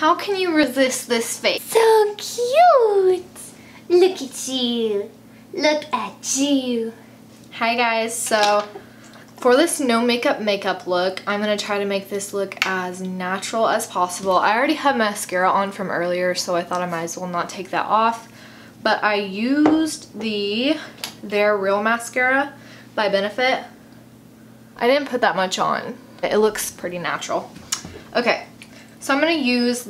How can you resist this face? So cute! Look at you. Look at you. Hi guys, so for this no makeup look, I'm going to try to make this look as natural as possible. I already have mascara on from earlier, so I thought I might as well not take that off. But I used the Their Real Mascara by Benefit. I didn't put that much on. It looks pretty natural. Okay, so I'm going to use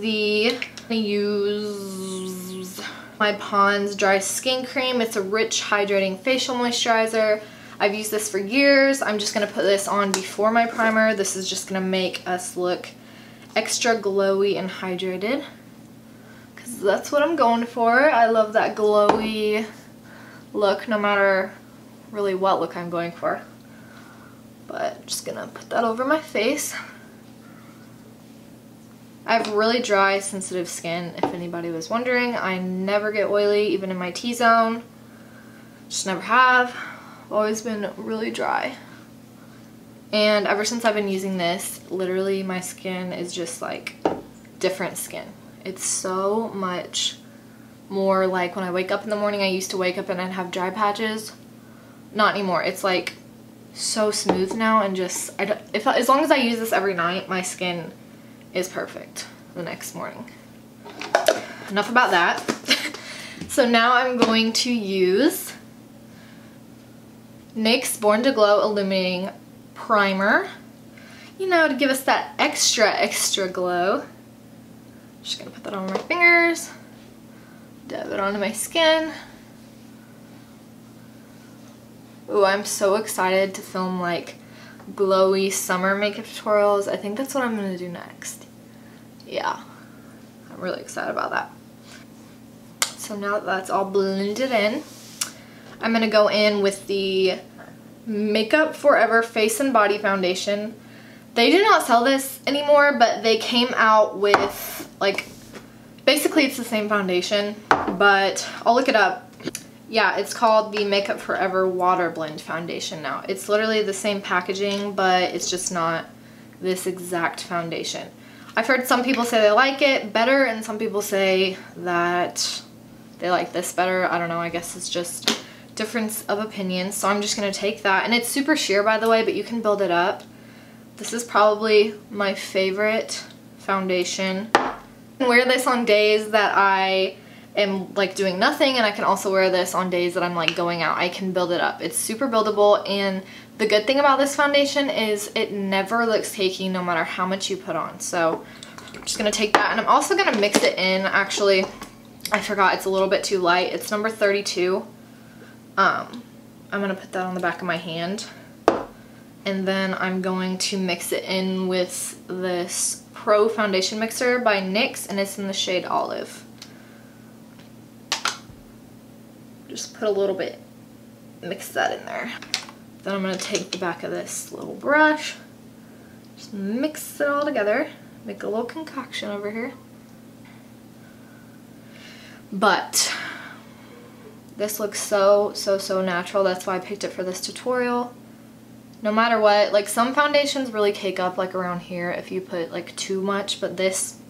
my Pond's Dry Skin Cream. It's a rich, hydrating facial moisturizer. I've used this for years. I'm just going to put this on before my primer. This is just going to make us look extra glowy and hydrated, because that's what I'm going for. I love that glowy look no matter really what look I'm going for. But just going to put that over my face. I have really dry, sensitive skin, if anybody was wondering. I never get oily, even in my T-zone. Just never have. Always been really dry. And ever since I've been using this, literally my skin is just like different skin. It's so much more like when I wake up in the morning. I used to wake up and I'd have dry patches. Not anymore. It's like so smooth now, and just as long as I use this every night, my skin is perfect the next morning. Enough about that. So now I'm going to use NYX Born to Glow Illuminating Primer, you know, to give us that extra glow. Just gonna put that on my fingers, dab it onto my skin. Ooh, I'm so excited to film like glowy summer makeup tutorials. I think that's what I'm gonna do next. Yeah, I'm really excited about that. So now that that's all blended in, I'm gonna go in with the Makeup Forever Face and Body Foundation. They do not sell this anymore, but they came out with, like, basically it's the same foundation, but I'll look it up. Yeah, it's called the Makeup Forever Water Blend Foundation now. It's literally the same packaging, but it's just not this exact foundation. I've heard some people say they like it better, and some people say that they like this better. I don't know, I guess it's just difference of opinion. So I'm just going to take that, and it's super sheer, by the way, but you can build it up. This is probably my favorite foundation. I can wear this on days that I am like doing nothing, and I can also wear this on days that I'm like going out. I can build it up. It's super buildable, and the good thing about this foundation is it never looks cakey no matter how much you put on. So I'm just going to take that, and I'm also going to mix it in. Actually, I forgot, it's a little bit too light. It's number 32. I'm going to put that on the back of my hand, and then I'm going to mix it in with this Pro Foundation Mixer by NYX, and it's in the shade Olive. Just put a little bit, mix that in there. Then I'm going to take the back of this little brush, just mix it all together, make a little concoction over here. But this looks so natural. That's why I picked it for this tutorial. No matter what, like some foundations really cake up like around here if you put like too much, but this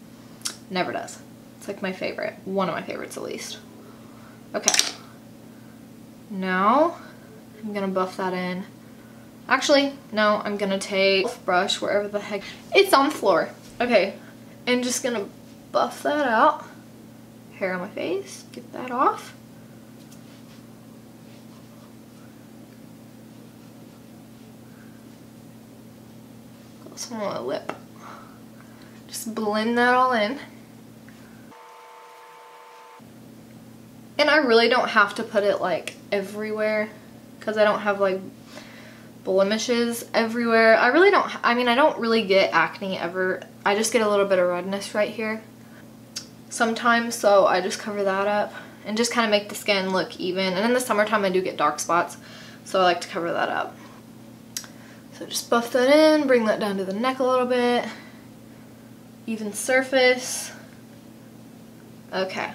never does. It's like my favorite, one of my favorites at least. Okay. Now I'm gonna buff that in. Actually, no, I'm gonna take a brush wherever the heck it's on the floor. Okay, and just gonna buff that out. Hair on my face, get that off. Got some on my lip. Just blend that all in. And I really don't have to put it like everywhere, because I don't have like blemishes everywhere. I really don't, I mean, I don't really get acne ever. I just get a little bit of redness right here sometimes, so I just cover that up and just kind of make the skin look even. And in the summertime I do get dark spots, so I like to cover that up. So just buff that in, bring that down to the neck a little bit, even surface. Okay.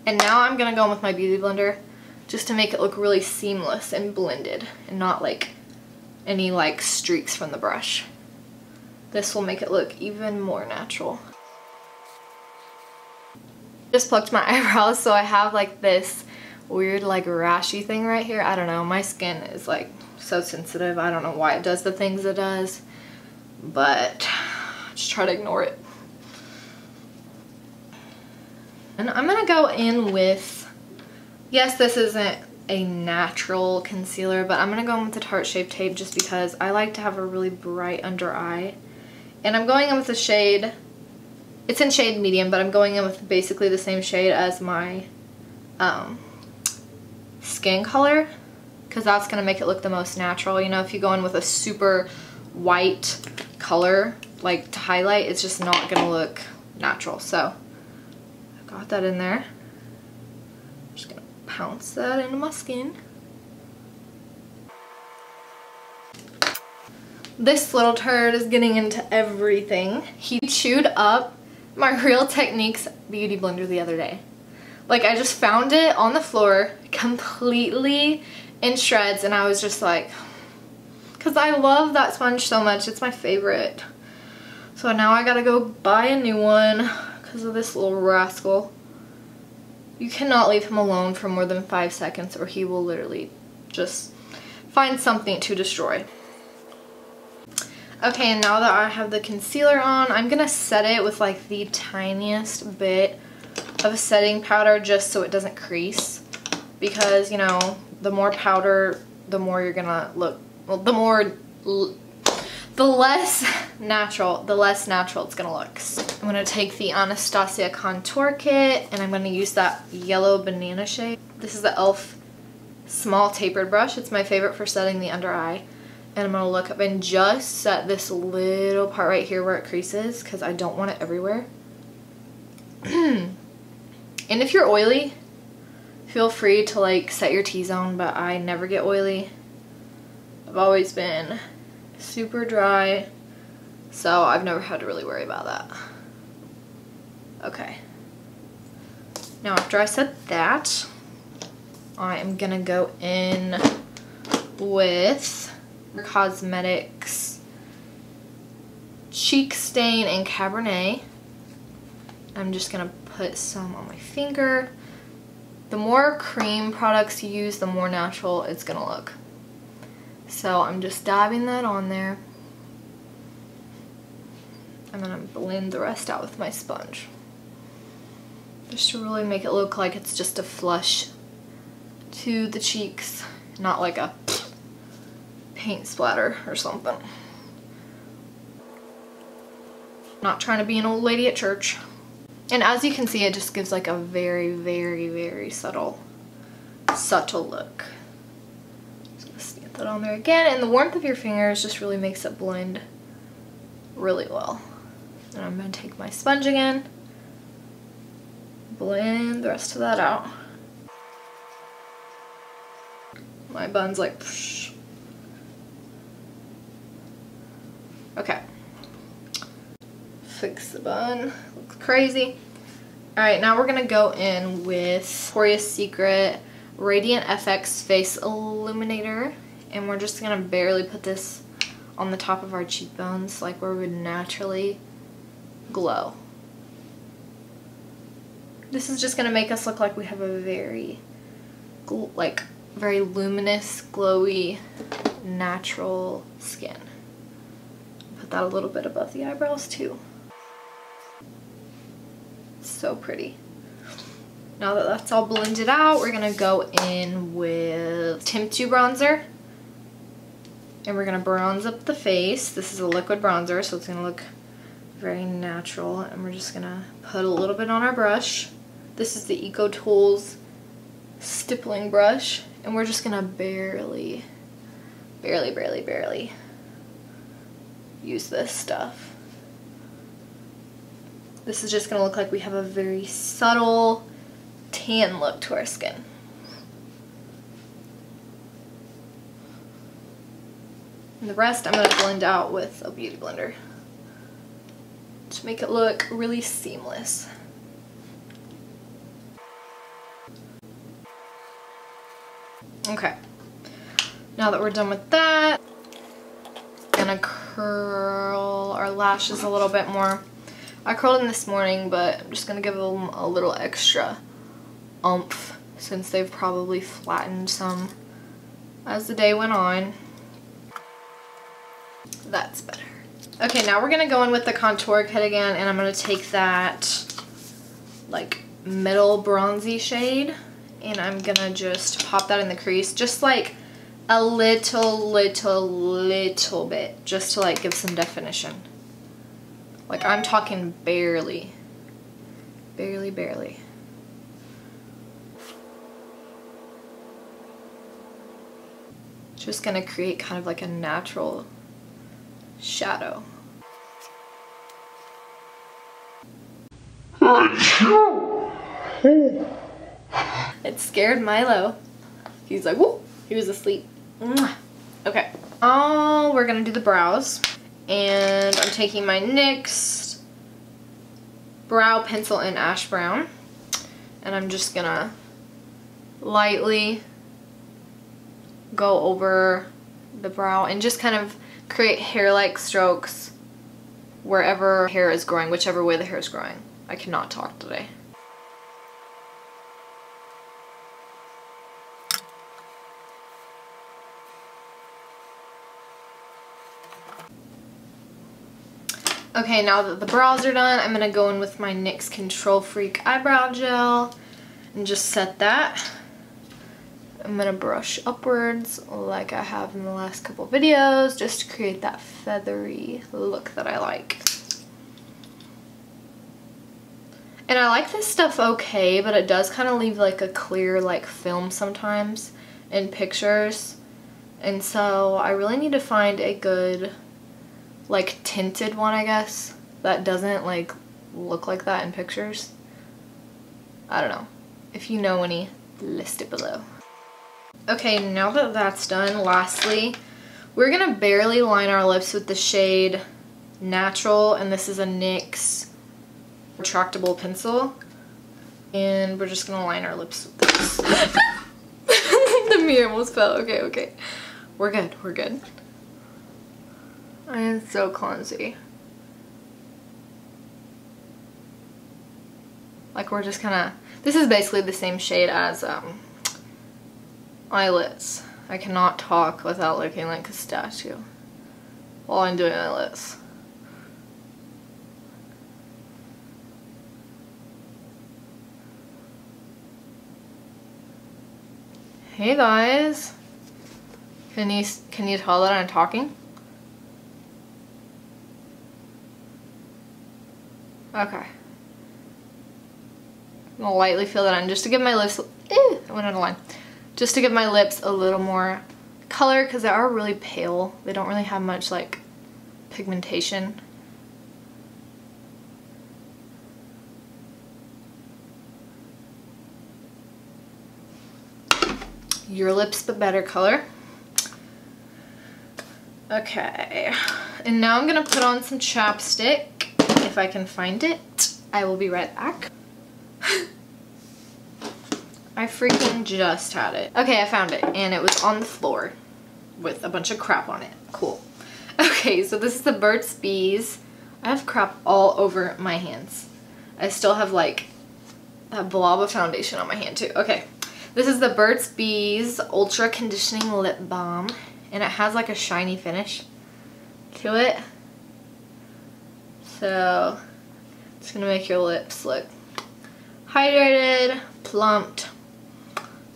And now I'm gonna go in with my beauty blender just to make it look really seamless and blended and not like any like streaks from the brush. This will make it look even more natural. Just plucked my eyebrows, so I have like this weird like rashy thing right here. I don't know, my skin is like so sensitive. I don't know why it does the things it does, but just try to ignore it. And I'm gonna go in with, yes, this isn't a natural concealer, but I'm gonna go in with the Tarte Shape Tape just because I like to have a really bright under eye. And I'm going in with the shade, it's in shade medium, but I'm going in with basically the same shade as my skin color, because that's going to make it look the most natural. You know, if you go in with a super white color, like to highlight, it's just not going to look natural. So I got that in there. I'm just going to pounce that into my skin. This little turd is getting into everything. He chewed up my Real Techniques beauty blender the other day. Like, I just found it on the floor completely in shreds, and I was just like, because I love that sponge so much, it's my favorite. So now I gotta go buy a new one because of this little rascal. You cannot leave him alone for more than 5 seconds or he will literally just find something to destroy. Okay, and now that I have the concealer on, I'm gonna set it with like the tiniest bit of setting powder just so it doesn't crease, because, you know, the more powder, the more you're gonna look, well, the less natural it's gonna look. So I'm gonna take the Anastasia contour kit and I'm gonna use that yellow banana shade. This is the e.l.f. small tapered brush. It's my favorite for setting the under eye. And I'm gonna look up and just set this little part right here where it creases, because I don't want it everywhere. And if you're oily, feel free to like set your T-zone, but I never get oily. I've always been super dry, so I've never had to really worry about that. Okay. Now after I set that, I am gonna go in with Cosmetics Cheek Stain and Cabernet. I'm just gonna put some on my finger. The more cream products you use, the more natural it's gonna look. So I'm just dabbing that on there. I'm gonna blend the rest out with my sponge, just to really make it look like it's just a flush to the cheeks, not like a paint splatter or something. Not trying to be an old lady at church. And as you can see, it just gives like a very, very, very subtle look. Just gonna stamp that on there again, and the warmth of your fingers just really makes it blend really well. And I'm gonna take my sponge again, blend the rest of that out. My bun's like, psh. Okay. Fix the bun. Looks crazy. Alright, now we're gonna go in with Victoria's Secret Radiant FX Face Illuminator. And we're just gonna barely put this on the top of our cheekbones, like where we would naturally glow. This is just gonna make us look like we have a very, very luminous, glowy, natural skin. Put that a little bit above the eyebrows too. So pretty. Now that that's all blended out, we're gonna go in with Temptu bronzer. And we're gonna bronze up the face. This is a liquid bronzer, so it's gonna look very natural. And we're just gonna put a little bit on our brush. This is the Eco Tools stippling brush. And we're just gonna barely use this stuff. This is just gonna look like we have a very subtle tan look to our skin. And the rest I'm gonna blend out with a beauty blender to make it look really seamless. Okay, now that we're done with that, I'm gonna curl our lashes a little bit more. I curled them this morning, but I'm just gonna give them a little extra oomph since they've probably flattened some as the day went on. That's better. Okay, now we're gonna go in with the contour kit again, and I'm gonna take that like middle bronzy shade, and I'm gonna just pop that in the crease, just like a little bit, just to like give some definition. Like I'm talking barely. Barely. Just gonna create kind of like a natural shadow. It scared Milo. He's like, whoop, he was asleep. Okay. Oh, we're gonna do the brows. And I'm taking my NYX brow pencil in ash brown. And I'm just gonna lightly go over the brow and just kind of create hair-like strokes wherever hair is growing, whichever way the hair is growing. I cannot talk today. Okay, now that the brows are done, I'm gonna go in with my NYX Control Freak eyebrow gel and just set that. I'm gonna brush upwards like I have in the last couple videos, just to create that feathery look that I like. And I like this stuff okay, but it does kind of leave like a clear like film sometimes in pictures. And so I really need to find a good like tinted one, I guess, that doesn't like look like that in pictures. I don't know. If you know any, list it below. Okay, now that that's done, lastly, we're gonna barely line our lips with the shade Natural, and this is a NYX retractable pencil. And we're just gonna line our lips with this. The mirror almost fell. Okay. We're good. I am so clumsy. Like we're just kinda, this is basically the same shade as eyelids. I cannot talk without looking like a statue while I'm doing eyelids. Hey guys, can you tell that I'm talking? Okay. I'm gonna lightly fill that in just to give my lips, I went on a line. Just to give my lips a little more color because they are really pale. They don't really have much like pigmentation. Your lips but better color. Okay, and now I'm gonna put on some chapstick. If I can find it, I will be right back. I freaking just had it. Okay, I found it, and it was on the floor with a bunch of crap on it. Cool. Okay, so this is the Burt's Bees. I have crap all over my hands. I still have like a blob of foundation on my hand too. Okay, this is the Burt's Bees Ultra Conditioning Lip Balm, and it has like a shiny finish to it. So it's gonna make your lips look hydrated, plumped,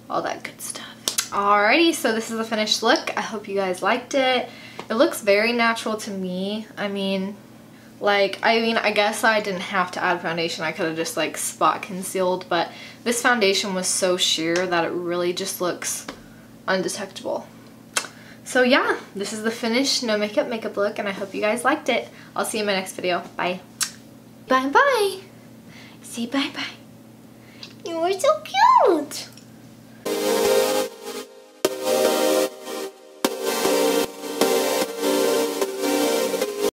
all that good stuff. Alrighty, so this is the finished look. I hope you guys liked it. It looks very natural to me. I mean, I guess I didn't have to add foundation. I could have just like spot concealed, but this foundation was so sheer that it really just looks undetectable. So yeah, this is the finished no makeup look, and I hope you guys liked it. I'll see you in my next video. Bye. Bye-bye. Say bye-bye. You are so cute.